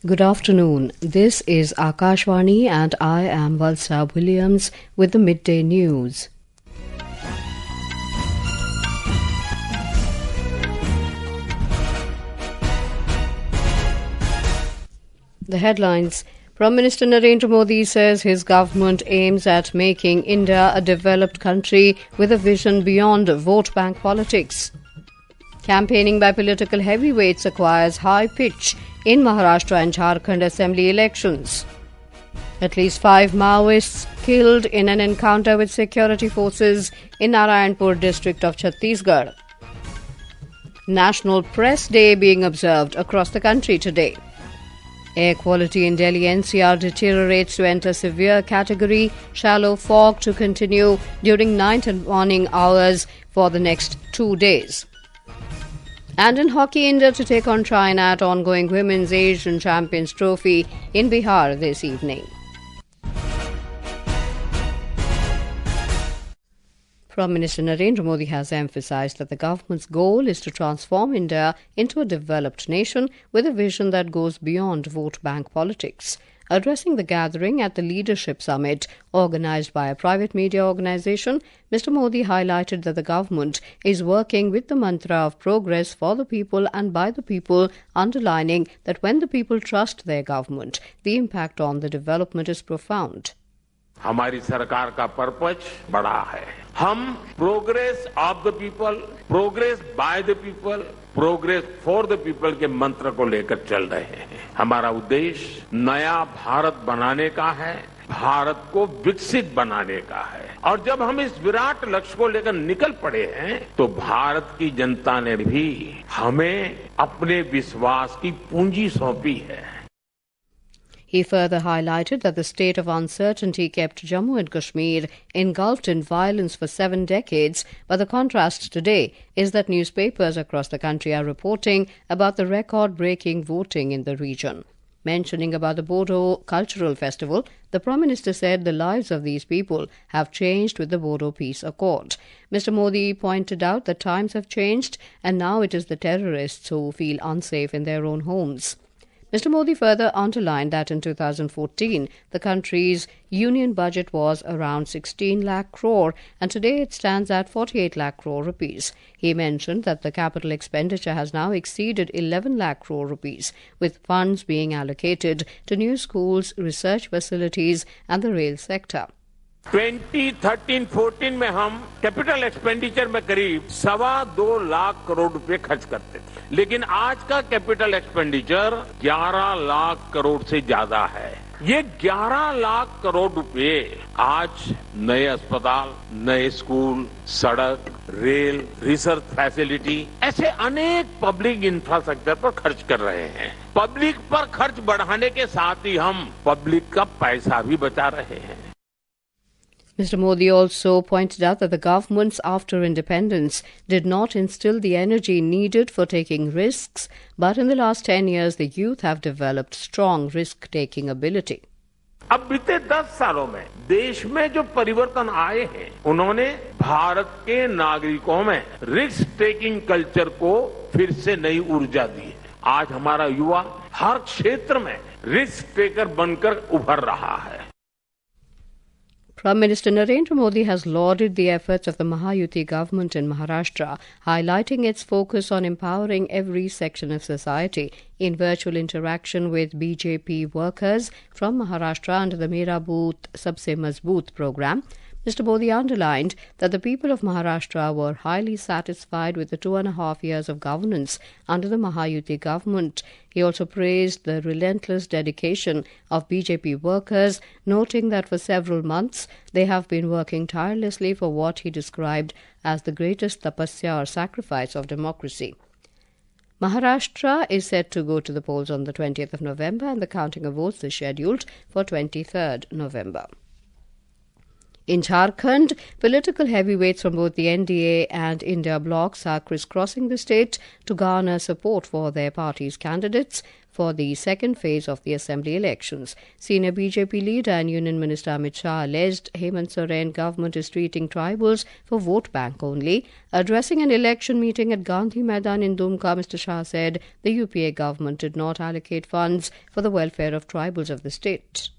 Good afternoon. This is Akashvani and I am Valsa Williams with the midday news. The headlines. Prime Minister Narendra Modi says his government aims at making India a developed country with a vision beyond vote bank politics. Campaigning by political heavyweights acquires high pitch in Maharashtra and Jharkhand Assembly elections. At least 5 maoists killed in an encounter with security forces in Narayanpur district of Chhattisgarh. National Press Day being observed across the country today. Air quality in Delhi NCR deteriorates to enter severe category. Shallow fog to continue during night and morning hours for the next 2 days. And in hockey, India to take on China at ongoing Women's Asian Champions Trophy in Bihar this evening. Prime Minister Narendra Modi has emphasized that the government's goal is to transform India into a developed nation with a vision that goes beyond vote bank politics. Addressing the gathering at the Leadership Summit organized by a private media organization, Mr. Modi highlighted that the government is working with the mantra of progress for the people and by the people, underlining that when the people trust their government, the impact on the development is profound. हमारी सरकार का purpose बड़ा है. हम progress of the people, progress by the people, progress for the people के मंत्र को लेकर चल रहे हैं. हमारा उद्देश्य नया भारत बनाने का है, भारत को विकसित बनाने का है. और जब हम इस विराट लक्ष्य को लेकर निकल पड़े हैं, तो भारत की जनता ने भी हमें अपने विश्वास की पूंजी सौंपी है. He further highlighted that the state of uncertainty kept Jammu and Kashmir engulfed in violence for 7 decades, but the contrast today is that newspapers across the country are reporting about the record-breaking voting in the region. Mentioning about the Bodo Cultural Festival, the Prime Minister said the lives of these people have changed with the Bodo Peace Accord. Mr. Modi pointed out that times have changed and now it is the terrorists who feel unsafe in their own homes. Mr. Modi further underlined that in 2014, the country's union budget was around 16 lakh crore and today it stands at 48 lakh crore rupees. He mentioned that the capital expenditure has now exceeded 11 lakh crore rupees, with funds being allocated to new schools, research facilities and the rail sector. 2013-14 में हम capital expenditure में करीब 2.25 लाख करोड़ रुपए खर्च करते थे, लेकिन आज का कैपिटल एक्सपेंडिचर 11 लाख करोड़ से ज्यादा है. ये 11 लाख करोड़ रुपए आज नए अस्पताल, नए स्कूल, सड़क, रेल, रिसर्च फैसिलिटी, ऐसे अनेक पब्लिक इंफ्रास्ट्रक्चर पर खर्च कर रहे हैं. पब्लिक पर खर्च बढ़ाने के साथ ही हम पब्लिक का पैसा भी बचा रहे हैं. Mr. Modi also pointed out that the governments after independence did not instill the energy needed for taking risks, but in the last 10 years the youth have developed strong risk-taking ability. अब बीते 10 सालों में देश में जो परिवर्तन आए हैं, उन्होंने भारत के नागरिकों में रिस्क टेकिंग कल्चर को फिर से नई ऊर्जा दी है. आज हमारा युवा हर क्षेत्र में रिस्क टेकर बनकर उभर रहा है. Prime Minister Narendra Modi has lauded the efforts of the Mahayuti government in Maharashtra, highlighting its focus on empowering every section of society. In virtual interaction with BJP workers from Maharashtra under the Mera Booth Sabse Mazboot program, Mr. Modi underlined that the people of Maharashtra were highly satisfied with the 2.5 years of governance under the Mahayuti government. He also praised the relentless dedication of BJP workers, noting that for several months they have been working tirelessly for what he described as the greatest tapasya or sacrifice of democracy. Maharashtra is set to go to the polls on the 20th of November and the counting of votes is scheduled for 23rd November. In Jharkhand, political heavyweights from both the NDA and India blocs are crisscrossing the state to garner support for their party's candidates for the second phase of the assembly elections. Senior BJP leader and Union Minister Amit Shah alleged Hemant Soren government is treating tribals for vote bank only. Addressing an election meeting at Gandhi Maidan in Dumka, Mr. Shah said the UPA government did not allocate funds for the welfare of tribals of the state.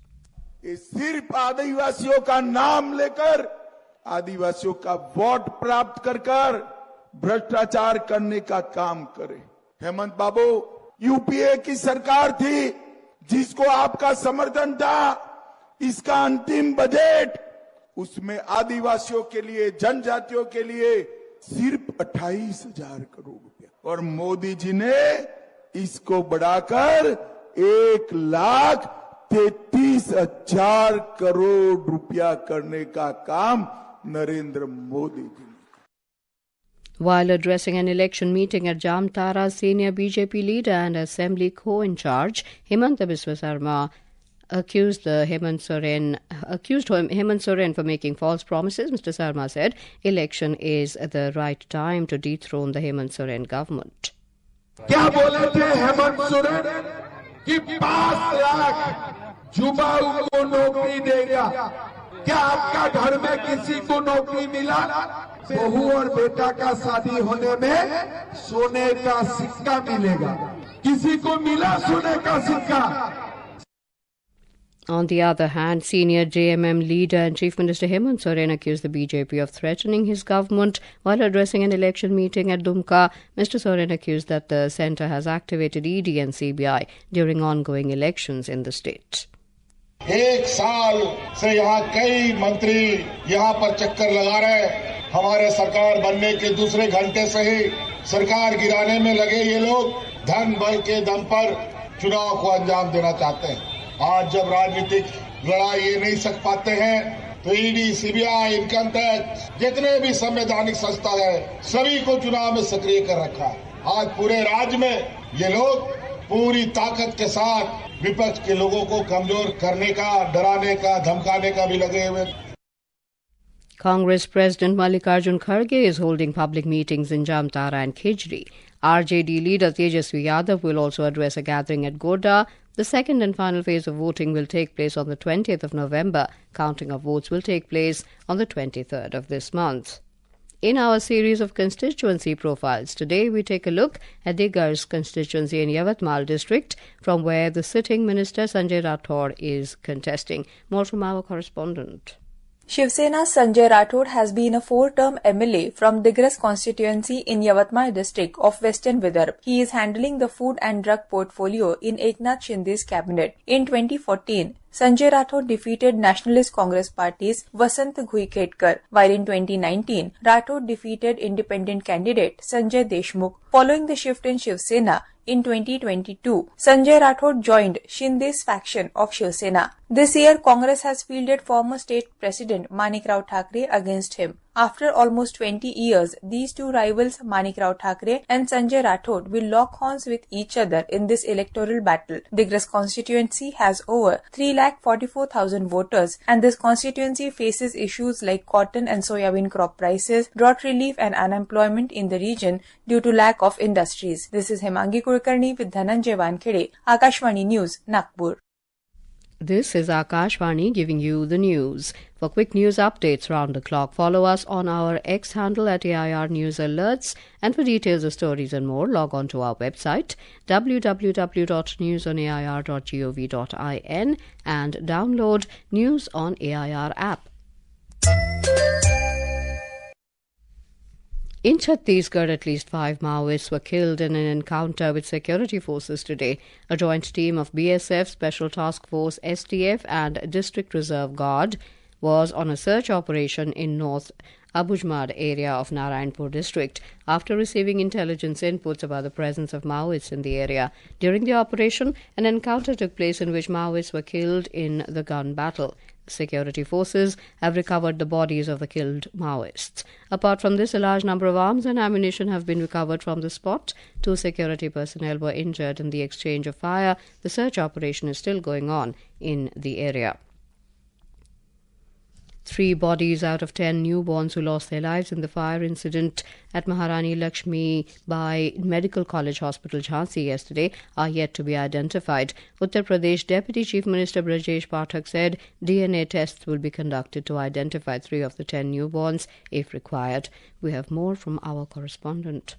सिर्फ आदिवासियों का नाम लेकर आदिवासियों का vote प्राप्त कर भ्रष्टाचार करने का काम करे। हेमंत बाबू, यूपीए की सरकार थी जिसको आपका समर्थन था। इसका अंतिम बजट उसमें आदिवासियों के लिए, जनजातियों के लिए सिर्फ 28,000 करोड़ रुपया, और मोदी जी ने इसको बढ़ाकर 1,33,000 करोड़ रुपया करने का काम नरेंद्र मोदी जी ने। While addressing an election meeting at Jamtara, senior BJP leader and Assembly co-in-charge Himanta Biswa Sarma accused Hemant Soren for making false promises. Mr. Sarma said election is the right time to dethrone the Hemant Soren government. क्या बोले थे हेमंत सोरेन कि 5 लाख युवाओं को नौकरी देगा? क्या आपका घर में किसी को नौकरी मिला? बहू और बेटा का शादी होने में सोने का सिक्का मिलेगा। किसी को मिला सोने का सिक्का? On the other hand, senior JMM leader and Chief Minister Hemant Soren accused the BJP of threatening his government. While addressing an election meeting at Dumka, Mr. Soren accused that the centre has activated ED and CBI during ongoing elections in the state. एक साल से यहाँ कई मंत्री यहाँ पर चक्कर लगा रहे। हमारे सरकार बनने के दूसरे घंटे से ही सरकार गिराने में लगे ये लोग धन बल के दम पर चुनाव को अंजाम देना चाहते हैं। आज जब राजनीतिक लड़ाई ये नहीं सक पाते हैं तो ईडी, सीबीआई, इनकम टैक्स, जितने भी संवैधानिक संस्था है, सभी को चुनाव में सक्रिय कर रखा है। आज पूरे राज्य में ये लोग पूरी ताकत के साथ विपक्ष के लोगों को कमजोर करने का, डराने का, धमकाने का भी लगे हुए। Congress President Mallikarjun Kharge is holding public meetings in Jamtara and Khejri. RJD leader Tejasvi Yadav will also address a gathering at Goda. The second and final phase of voting will take place on the 20th of November. Counting of votes will take place on the 23rd of this month. In our series of constituency profiles, today we take a look at Diggar's constituency in Yavatmal district, from where the sitting Minister Sanjay Rathod is contesting. More from our correspondent. Shiv Sena's Sanjay Rathod has been a 4-term MLA from Digras constituency in Yavatmal district of Western Vidarbha. He is handling the food and drug portfolio in Eknath Shinde's cabinet. In 2014, Sanjay Rathod defeated Nationalist Congress Party's Vasant Ghuiketkar, while in 2019, Rathod defeated independent candidate Sanjay Deshmukh. Following the shift in Shiv Sena, in 2022, Sanjay Rathod joined Shinde's faction of Shiv Sena. This year, Congress has fielded former state president Manikrao Thakre against him. After almost 20 years, these two rivals, Manikrao Thakre and Sanjay Rathod, will lock horns with each other in this electoral battle. Digras constituency has over 3,44,000 voters, and this constituency faces issues like cotton and soybean crop prices, drought relief and unemployment in the region due to lack of industries. This is Hemangi Kulkarni with Dhananjay Wankhede, Akashvani News, Nagpur. This is Akashvani giving you the news. For quick news updates round the clock, follow us on our X handle at AIR News Alerts. And for details of stories and more, log on to our website www.newsonair.gov.in and download News on AIR app. In Chhattisgarh, at least 5 Maoists were killed in an encounter with security forces today. A joint team of BSF, Special Task Force, STF and District Reserve Guard was on a search operation in North Abujmad area of Narayanpur district after receiving intelligence inputs about the presence of Maoists in the area. During the operation, an encounter took place in which Maoists were killed in the gun battle. Security forces have recovered the bodies of the killed Maoists. Apart from this, a large number of arms and ammunition have been recovered from the spot. 2 security personnel were injured in the exchange of fire. The search operation is still going on in the area. 3 bodies out of 10 newborns who lost their lives in the fire incident at Maharani Lakshmi Bai Medical College Hospital, Jhansi yesterday are yet to be identified. Uttar Pradesh Deputy Chief Minister Brajesh Pathak said DNA tests will be conducted to identify 3 of the 10 newborns if required. We have more from our correspondent.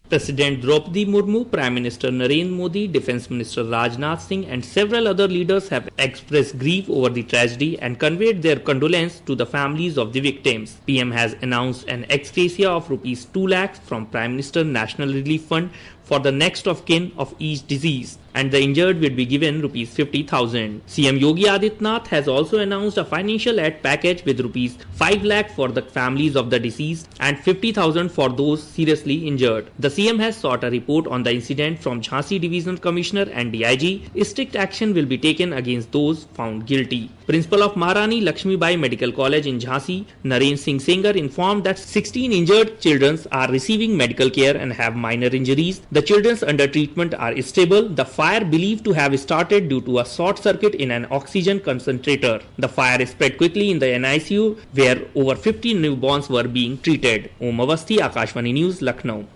President Draupadi Murmu, Prime Minister Narendra Modi, Defence Minister Rajnath Singh and several other leaders have expressed grief over the tragedy and conveyed their condolence to the families of the victims. PM has announced an ex gratia of rupees 2 lakhs from Prime Minister National Relief Fund for the next of kin of each deceased, and the injured will be given rupees 50,000. CM Yogi Adityanath has also announced a financial aid package with rupees 5 lakh for the families of the deceased and 50,000 for those seriously injured. The CM has sought a report on the incident from Jhansi Division Commissioner and DIG. Strict action will be taken against those found guilty. Principal of Maharani Lakshmi Bai Medical College in Jhansi, Narendra Singh Sengar, informed that 16 injured children are receiving medical care and have minor injuries. The children under treatment are stable. The fire believed to have started due to a short circuit in an oxygen concentrator. The fire spread quickly in the NICU where over 50 newborns were being treated. Om Avasthi, Akashvani News, Lucknow.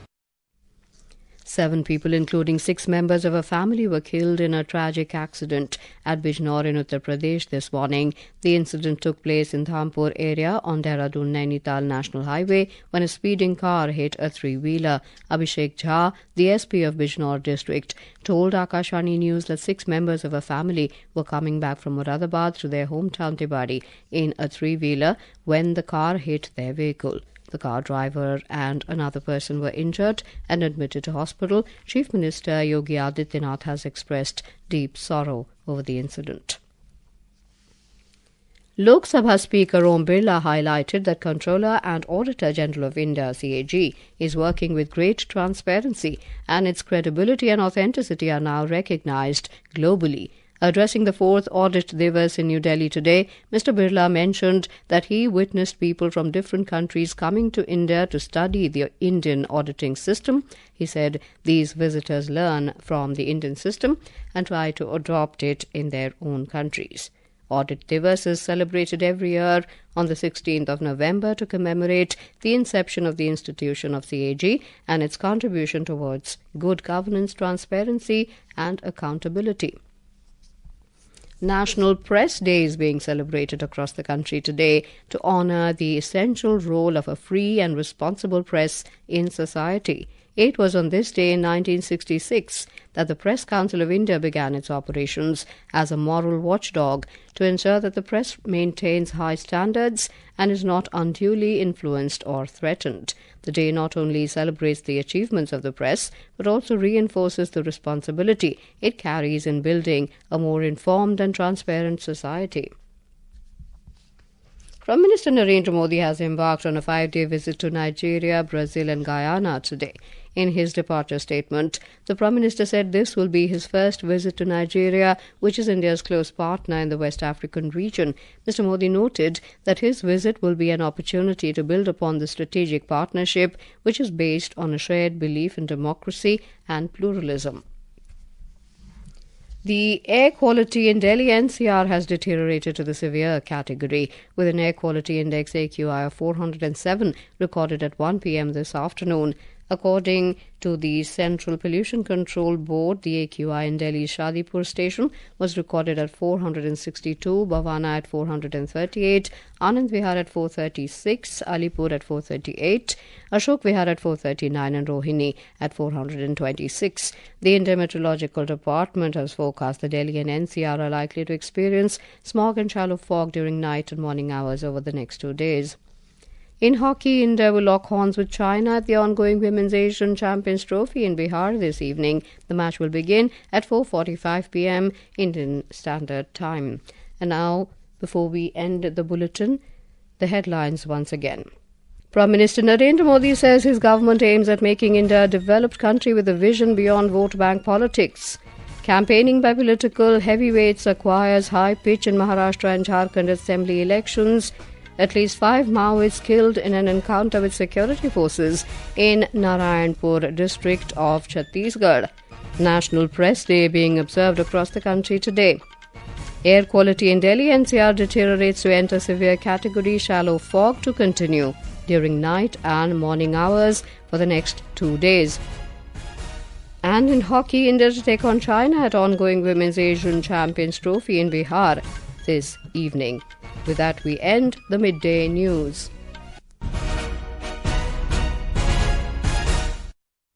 7 people, including 6 members of a family, were killed in a tragic accident at Bijnor in Uttar Pradesh this morning. The incident took place in Dhampur area on Dehradun-Nainital National Highway when a speeding car hit a 3-wheeler. Abhishek Jha, the SP of Bijnor district, told Akashvani News that 6 members of a family were coming back from Moradabad to their hometown Tewadi in a 3-wheeler when the car hit their vehicle. The car driver and another person were injured and admitted to hospital. Chief Minister Yogi Adityanath has expressed deep sorrow over the incident. Lok Sabha Speaker Om Birla highlighted that Comptroller and Auditor General of India, CAG, is working with great transparency and its credibility and authenticity are now recognized globally. Addressing the 4th Audit Divas in New Delhi today, Mr. Birla mentioned that he witnessed people from different countries coming to India to study the Indian auditing system. He said these visitors learn from the Indian system and try to adopt it in their own countries. Audit Divas is celebrated every year on the 16th of November to commemorate the inception of the institution of CAG and its contribution towards good governance, transparency and accountability. National Press Day is being celebrated across the country today to honour the essential role of a free and responsible press in society. It was on this day in 1966 that the Press Council of India began its operations as a moral watchdog to ensure that the press maintains high standards and is not unduly influenced or threatened. The day not only celebrates the achievements of the press, but also reinforces the responsibility it carries in building a more informed and transparent society. Prime Minister Narendra Modi has embarked on a 5-day visit to Nigeria, Brazil and Guyana today. In his departure statement, the Prime Minister said this will be his first visit to Nigeria, which is India's close partner in the West African region. Mr. Modi noted that his visit will be an opportunity to build upon the strategic partnership, which is based on a shared belief in democracy and pluralism. The air quality in Delhi NCR has deteriorated to the severe category, with an air quality index AQI of 407 recorded at 1 p.m. this afternoon. According to the Central Pollution Control Board, the AQI in Delhi's Shadipur station was recorded at 462, Bhavana at 438, Anand Vihar at 436, Alipur at 438, Ashok Vihar at 439 and Rohini at 426. The Indian Meteorological Department has forecast that Delhi and NCR are likely to experience smog and shallow fog during night and morning hours over the next 2 days. In hockey, India will lock horns with China at the ongoing Women's Asian Champions Trophy in Bihar this evening. The match will begin at 4:45 p.m. Indian Standard Time. And now, before we end the bulletin, the headlines once again. Prime Minister Narendra Modi says his government aims at making India a developed country with a vision beyond vote bank politics. Campaigning by political heavyweights acquires high pitch in Maharashtra and Jharkhand Assembly elections. At least 5 maoists killed in an encounter with security forces in Narayanpur district of Chhattisgarh. National Press Day being observed across the country today. Air quality in Delhi NCR deteriorates to enter severe category. Shallow fog to continue during night and morning hours for the next 2 days. And in hockey, India to take on China at ongoing Women's Asian Champions Trophy in Bihar this evening. With that, we end the midday news.